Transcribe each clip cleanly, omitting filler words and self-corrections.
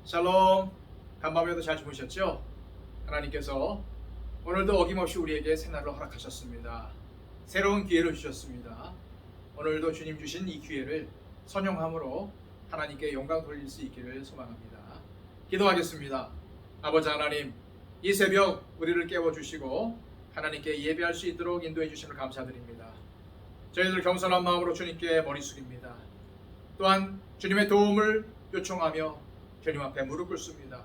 샬롬. 간밤에도 잘 주무셨죠? 하나님께서 오늘도 어김없이 우리에게 새날을 허락하셨습니다. 새로운 기회를 주셨습니다. 오늘도 주님 주신 이 기회를 선용함으로 하나님께 영광 돌릴 수 있기를 소망합니다. 기도하겠습니다. 아버지 하나님, 이 새벽 우리를 깨워주시고 하나님께 예배할 수 있도록 인도해 주심을 감사드립니다. 저희들 겸손한 마음으로 주님께 머리 숙입니다. 또한 주님의 도움을 요청하며 주님 앞에 무릎 꿇습니다.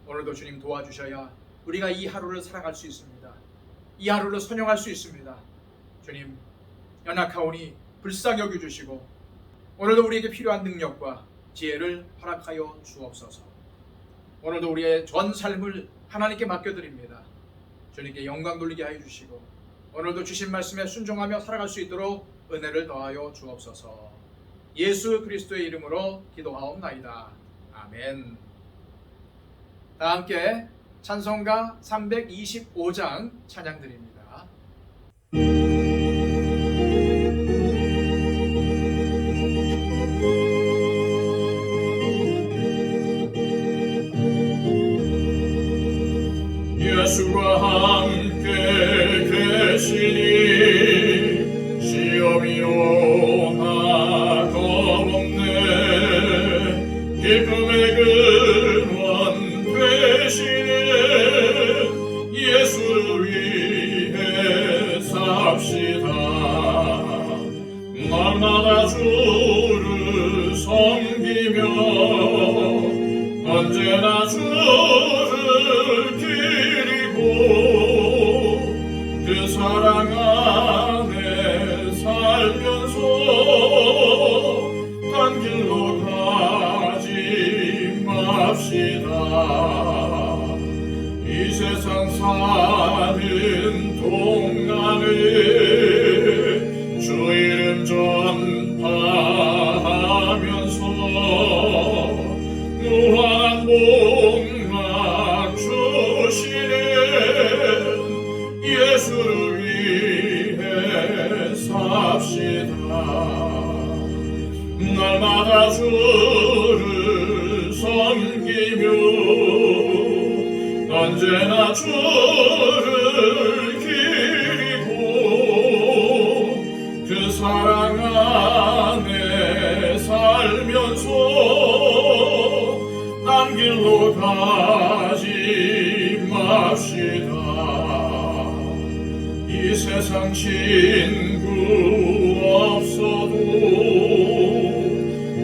오늘도 주님 도와주셔야 우리가 이 하루를 살아갈 수 있습니다. 이 하루를 선용할 수 있습니다. 주님, 연약하오니 불쌍히 여겨주시고 오늘도 우리에게 필요한 능력과 지혜를 허락하여 주옵소서. 오늘도 우리의 전 삶을 하나님께 맡겨드립니다. 주님께 영광 돌리게 하여 주시고 오늘도 주신 말씀에 순종하며 살아갈 수 있도록 은혜를 더하여 주옵소서. 예수 그리스도의 이름으로 기도하옵나이다. 아멘. 다 함께 찬송가 325장 찬양드립니다. 예수와 함께 계시니 시험이 오나 겁없네. 기쁨의 근원 되시는 예수를 위해 삽시다. 날마다 주를 섬기며 언제나 주를 기리고 그 사랑 안에 살면서 딴 길로 가지 맙시다. 이 세상 사는 동안에 주 이름 전파하면서 무한한 복락 주시는 예수를 위해 삽시다. 날마다 주를 섬기며 언제나 주를 기리고 그 사랑 안에 살면서 딴 길로 가지 맙시다. 이 세상 친구 없어도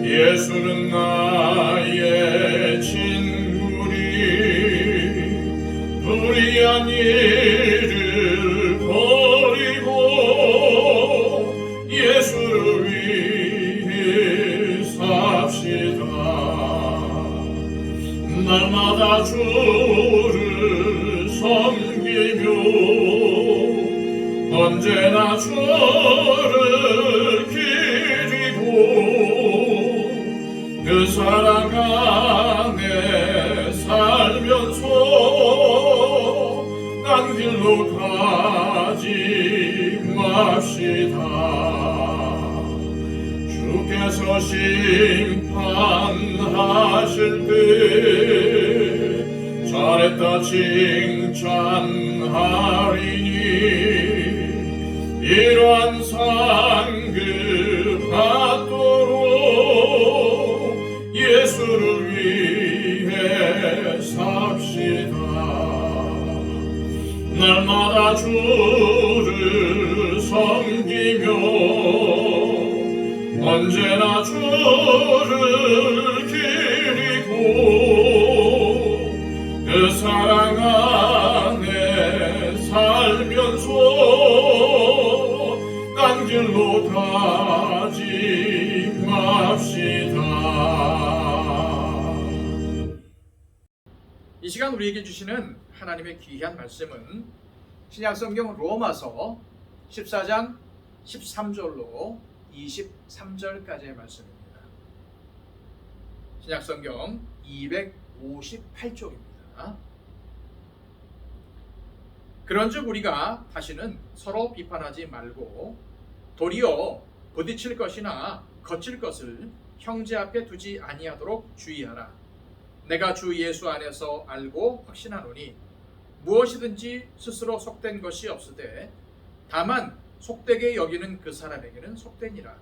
예수는 나의 친구니 불의한 일을 버리고 예수를 위해 삽시다. 날마다 주를 섬기며 언제나 주를 기리고 그 사랑 안에 살면서 딴 길로 가지 맙시다. 주께서 심판하실 때 잘했다 칭찬하리니 이러한 상급 받도록 예수를 위해 삽시다. 날마다 주를 섬기며 언제나 주를 기리고 그 사랑 안에 살면서 딴 길로 가지 맙시다. 이 시간 우리에게 주시는 하나님의 귀한 말씀은 신약성경 로마서 14장 13절로 23절까지의 말씀입니다. 신약성경 258쪽입니다. 그런즉 우리가 다시는 서로 비판하지 말고 도리어 부딪힐 것이나 거칠 것을 형제 앞에 두지 아니하도록 주의하라. 내가 주 예수 안에서 알고 확신하노니 무엇이든지 스스로 속된 것이 없으되 다만 속되게 여기는 그 사람에게는 속되니라.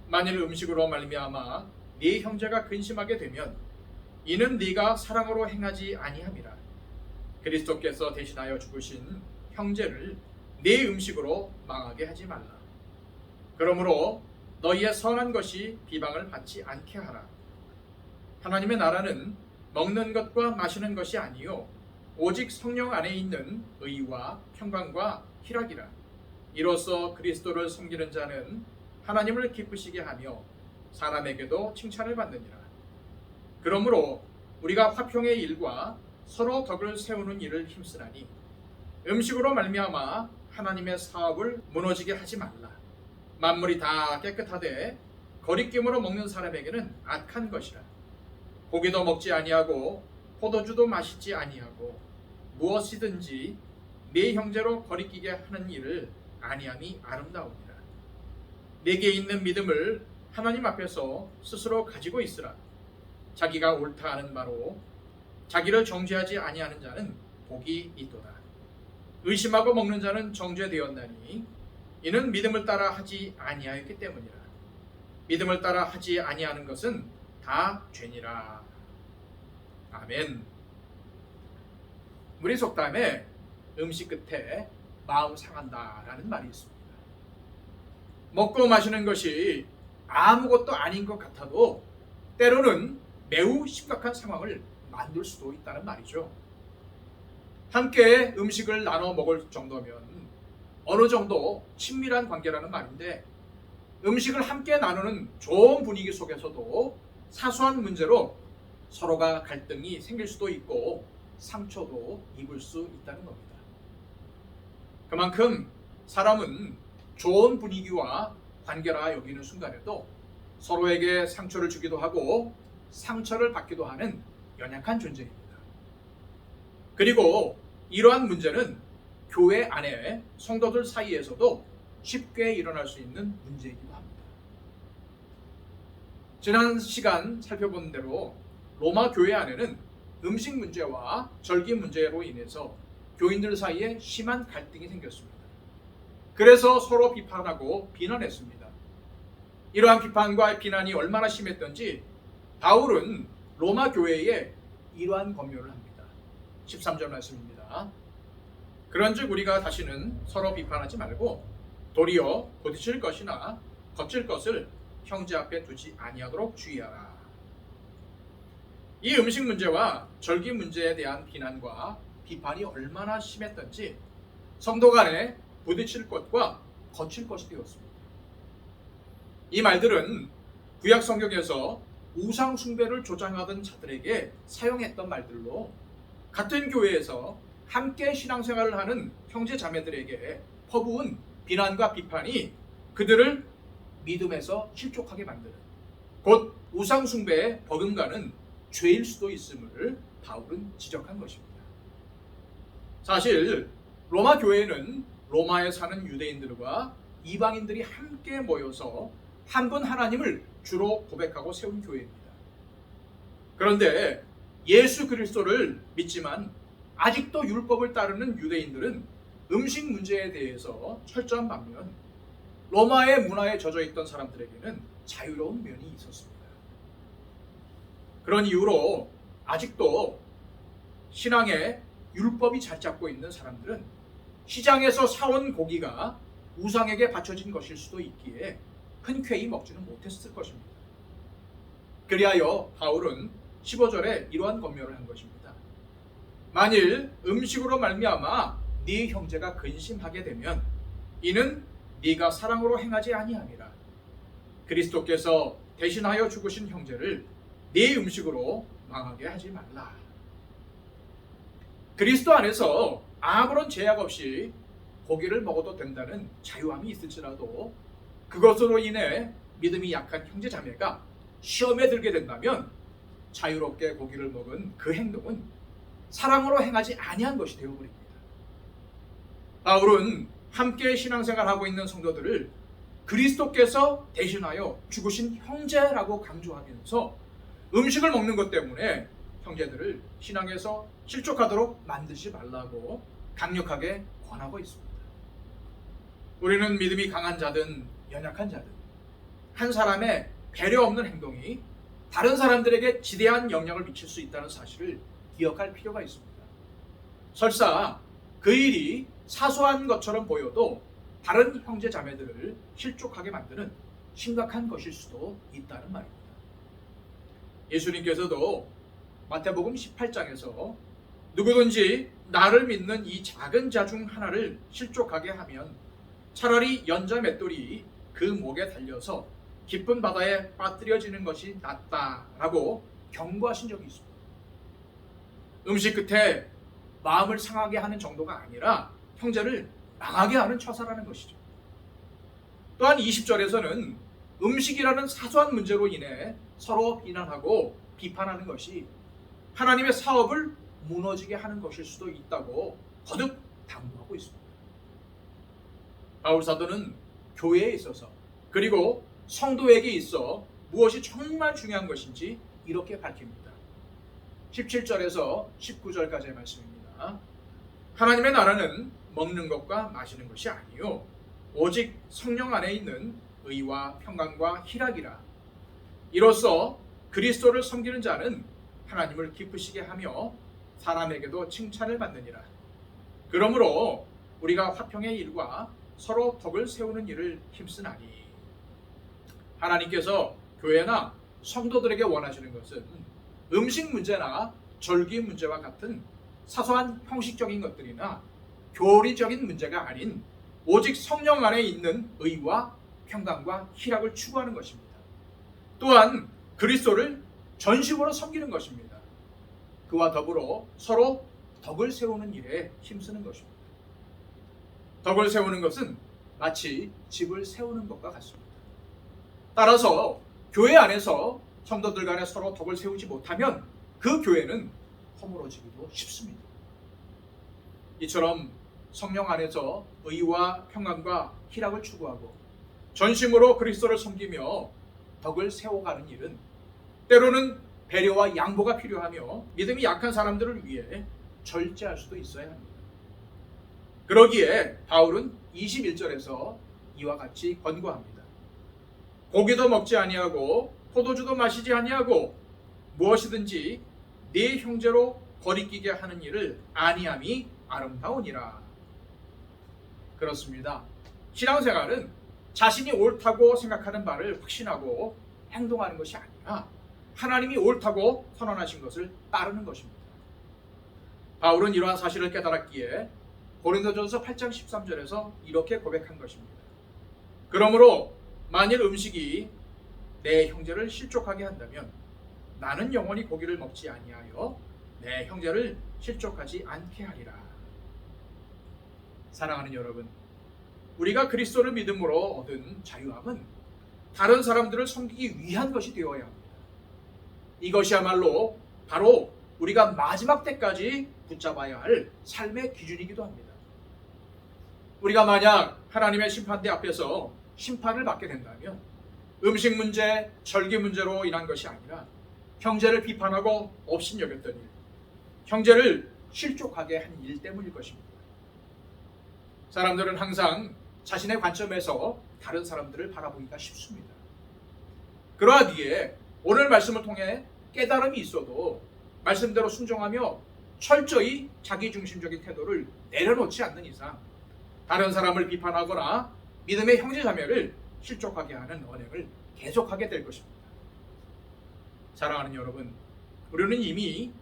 만일 음식으로 말미암아 네 형제가 근심하게 되면 이는 네가 사랑으로 행하지 아니함이라. 그리스도께서 대신하여 죽으신 형제를 네 음식으로 망하게 하지 말라. 그러므로 너희의 선한 것이 비방을 받지 않게 하라. 하나님의 나라는 먹는 것과 마시는 것이 아니요 오직 성령 안에 있는 의와 평강과 희락이라. 이로써 그리스도를 섬기는 자는 하나님을 기쁘시게 하며 사람에게도 칭찬을 받느니라. 그러므로 우리가 화평의 일과 서로 덕을 세우는 일을 힘쓰나니 음식으로 말미암아 하나님의 사업을 무너지게 하지 말라. 만물이 다 깨끗하되 거리낌으로 먹는 사람에게는 악한 것이라. 고기도 먹지 아니하고 포도주도 마시지 아니하고 무엇이든지 네 형제로 거리끼게 하는 일을 아니함이 아름다우니라. 내게 있는 믿음을 하나님 앞에서 스스로 가지고 있으라. 자기가 옳다 하는 바로 자기를 정죄하지 아니하는 자는 복이 있도다. 의심하고 먹는 자는 정죄되었나니 이는 믿음을 따라 하지 아니하였기 때문이라. 믿음을 따라 하지 아니하는 것은 다 죄니라. 아멘. 우리 속담에 음식 끝에 마음 상한다라는 말이 있습니다. 먹고 마시는 것이 아무것도 아닌 것 같아도 때로는 매우 심각한 상황을 만들 수도 있다는 말이죠. 함께 음식을 나눠 먹을 정도면 어느 정도 친밀한 관계라는 말인데 음식을 함께 나누는 좋은 분위기 속에서도 사소한 문제로 서로가 갈등이 생길 수도 있고 상처도 입을 수 있다는 겁니다. 그만큼 사람은 좋은 분위기와 관계라 여기는 순간에도 서로에게 상처를 주기도 하고 상처를 받기도 하는 연약한 존재입니다. 그리고 이러한 문제는 교회 안에 성도들 사이에서도 쉽게 일어날 수 있는 문제이기도 합니다. 지난 시간 살펴본 대로 로마 교회 안에는 음식 문제와 절기 문제로 인해서 교인들 사이에 심한 갈등이 생겼습니다. 그래서 서로 비판하고 비난했습니다. 이러한 비판과 비난이 얼마나 심했던지 바울은 로마 교회에 이러한 권면을 합니다. 13절 말씀입니다. 그런즉 우리가 다시는 서로 비판하지 말고 도리어 부딪힐 것이나 거칠 것을 형제 앞에 두지 아니하도록 주의하라. 이 음식 문제와 절기 문제에 대한 비난과 비판이 얼마나 심했던지 성도 간에 부딪힐 것과 거칠 것이 되었습니다. 이 말들은 구약 성경에서 우상 숭배를 조장하던 자들에게 사용했던 말들로 같은 교회에서 함께 신앙생활을 하는 형제 자매들에게 퍼부은 비난과 비판이 그들을 믿음에서 실족하게 만드는 곧 우상 숭배에 버금가는 죄일 수도 있음을 바울은 지적한 것입니다. 사실 로마 교회는 로마에 사는 유대인들과 이방인들이 함께 모여서 한 분 하나님을 주로 고백하고 세운 교회입니다. 그런데 예수 그리스도를 믿지만 아직도 율법을 따르는 유대인들은 음식 문제에 대해서 철저한 반면 로마의 문화에 젖어 있던 사람들에게는 자유로운 면이 있었습니다. 그런 이유로 아직도 신앙에 율법이 잘 잡고 있는 사람들은 시장에서 사온 고기가 우상에게 바쳐진 것일 수도 있기에 흔쾌히 먹지는 못했을 것입니다. 그리하여 바울은 15절에 이러한 권면을 한 것입니다. 만일 음식으로 말미암아 네 형제가 근심하게 되면 이는 네가 사랑으로 행하지 아니함이라. 그리스도께서 대신하여 죽으신 형제를 네 음식으로 망하게 하지 말라. 그리스도 안에서 아무런 제약 없이 고기를 먹어도 된다는 자유함이 있을지라도 그것으로 인해 믿음이 약한 형제 자매가 시험에 들게 된다면 자유롭게 고기를 먹은 그 행동은 사랑으로 행하지 아니한 것이 되어버립니다. 바울은 함께 신앙생활하고 있는 성도들을 그리스도께서 대신하여 죽으신 형제라고 강조하면서 음식을 먹는 것 때문에 형제들을 신앙에서 실족하도록 만들지 말라고 강력하게 권하고 있습니다. 우리는 믿음이 강한 자든 연약한 자든 한 사람의 배려 없는 행동이 다른 사람들에게 지대한 영향을 미칠 수 있다는 사실을 기억할 필요가 있습니다. 설사 그 일이 사소한 것처럼 보여도 다른 형제 자매들을 실족하게 만드는 심각한 것일 수도 있다는 말입니다. 예수님께서도 마태복음 18장에서 누구든지 나를 믿는 이 작은 자 중 하나를 실족하게 하면 차라리 연자 맷돌이 그 목에 달려서 깊은 바다에 빠뜨려지는 것이 낫다라고 경고하신 적이 있습니다. 음식 끝에 마음을 상하게 하는 정도가 아니라 형제를 망하게 하는 처사라는 것이죠. 또한 20절에서는 음식이라는 사소한 문제로 인해 서로 비난하고 비판하는 것이 하나님의 사업을 무너지게 하는 것일 수도 있다고 거듭 당부하고 있습니다. 바울 사도는 교회에 있어서 그리고 성도에게 있어 무엇이 정말 중요한 것인지 이렇게 밝힙니다. 17절에서 19절까지의 말씀입니다. 하나님의 나라는 먹는 것과 마시는 것이 아니요 오직 성령 안에 있는 의와 평강과 희락이라. 이로써 그리스도를 섬기는 자는 하나님을 기쁘시게 하며 사람에게도 칭찬을 받느니라. 그러므로 우리가 화평의 일과 서로 덕을 세우는 일을 힘쓰나니. 하나님께서 교회나 성도들에게 원하시는 것은 음식 문제나 절기 문제와 같은 사소한 형식적인 것들이나 교리적인 문제가 아닌 오직 성령 안에 있는 의와 평강과 희락을 추구하는 것입니다. 또한 그리스도를 전심으로 섬기는 것입니다. 그와 더불어 서로 덕을 세우는 일에 힘쓰는 것입니다. 덕을 세우는 것은 마치 집을 세우는 것과 같습니다. 따라서 교회 안에서 성도들 간에 서로 덕을 세우지 못하면 그 교회는 허물어지기도 쉽습니다. 이처럼 성령 안에서 의와 평강과 희락을 추구하고 전심으로 그리스도를 섬기며 덕을 세워가는 일은 때로는 배려와 양보가 필요하며 믿음이 약한 사람들을 위해 절제할 수도 있어야 합니다. 그러기에 바울은 21절에서 이와 같이 권고합니다. 고기도 먹지 아니하고 포도주도 마시지 아니하고 무엇이든지 네 형제로 거리끼게 하는 일을 아니함이 아름다우니라. 그렇습니다. 신앙생활은 자신이 옳다고 생각하는 바를 확신하고 행동하는 것이 아니라 하나님이 옳다고 선언하신 것을 따르는 것입니다. 바울은 이러한 사실을 깨달았기에 고린도전서 8장 13절에서 이렇게 고백한 것입니다. 그러므로 만일 음식이 내 형제를 실족하게 한다면 나는 영원히 고기를 먹지 아니하여 내 형제를 실족하지 않게 하리라. 사랑하는 여러분, 우리가 그리스도를 믿음으로 얻은 자유함은 다른 사람들을 섬기기 위한 것이 되어야 합니다. 이것이야말로 바로 우리가 마지막 때까지 붙잡아야 할 삶의 기준이기도 합니다. 우리가 만약 하나님의 심판대 앞에서 심판을 받게 된다면 음식 문제, 절기 문제로 인한 것이 아니라 형제를 비판하고 업신여겼던 일, 형제를 실족하게 한 일 때문일 것입니다. 사람들은 항상 자신의 관점에서 다른 사람들을 바라보기가 쉽습니다. 그러하기에 오늘 말씀을 통해 깨달음이 있어도 말씀대로 순종하며 철저히 자기중심적인 태도를 내려놓지 않는 이상 다른 사람을 비판하거나 믿음의 형제자매를 실족하게 하는 언행을 계속하게 될 것입니다. 사랑하는 여러분, 우리는 이미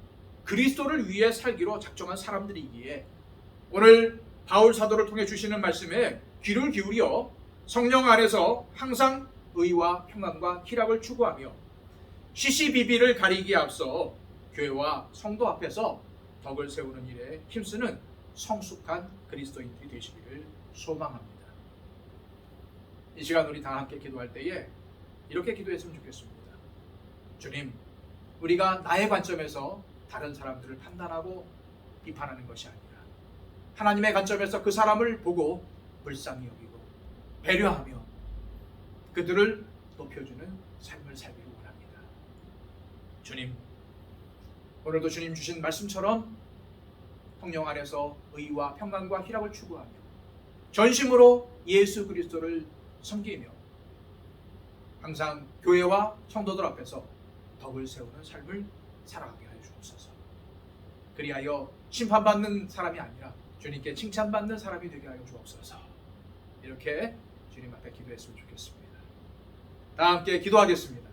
그리스도를 위해 살기로 작정한 사람들이기에 오늘 바울 사도를 통해 주시는 말씀에 귀를 기울여 성령 안에서 항상 의와 평강과 희락을 추구하며 시시비비를 가리기에 앞서 교회와 성도 앞에서 덕을 세우는 일에 힘쓰는 성숙한 그리스도인들이 되시기를 소망합니다. 이 시간 우리 다 함께 기도할 때에 이렇게 기도했으면 좋겠습니다. 주님, 우리가 나의 관점에서 다른 사람들을 판단하고 비판하는 것이 아니라 하나님의 관점에서 그 사람을 보고 불쌍히 여기고 배려하며 그들을 높여주는 삶을 살기를 원합니다. 주님, 오늘도 주님 주신 말씀처럼 성령 안에서 의와 평강과 희락을 추구하며 전심으로 예수 그리스도를 섬기며 항상 교회와 성도들 앞에서 덕을 세우는 삶을 살아가게 하여 주옵소서. 그리하여 심판받는 사람이 아니라 주님께 칭찬받는 사람이 되게 하여 주옵소서. 이렇게 주님 앞에 기도했으면 좋겠습니다. 다 함께 기도하겠습니다.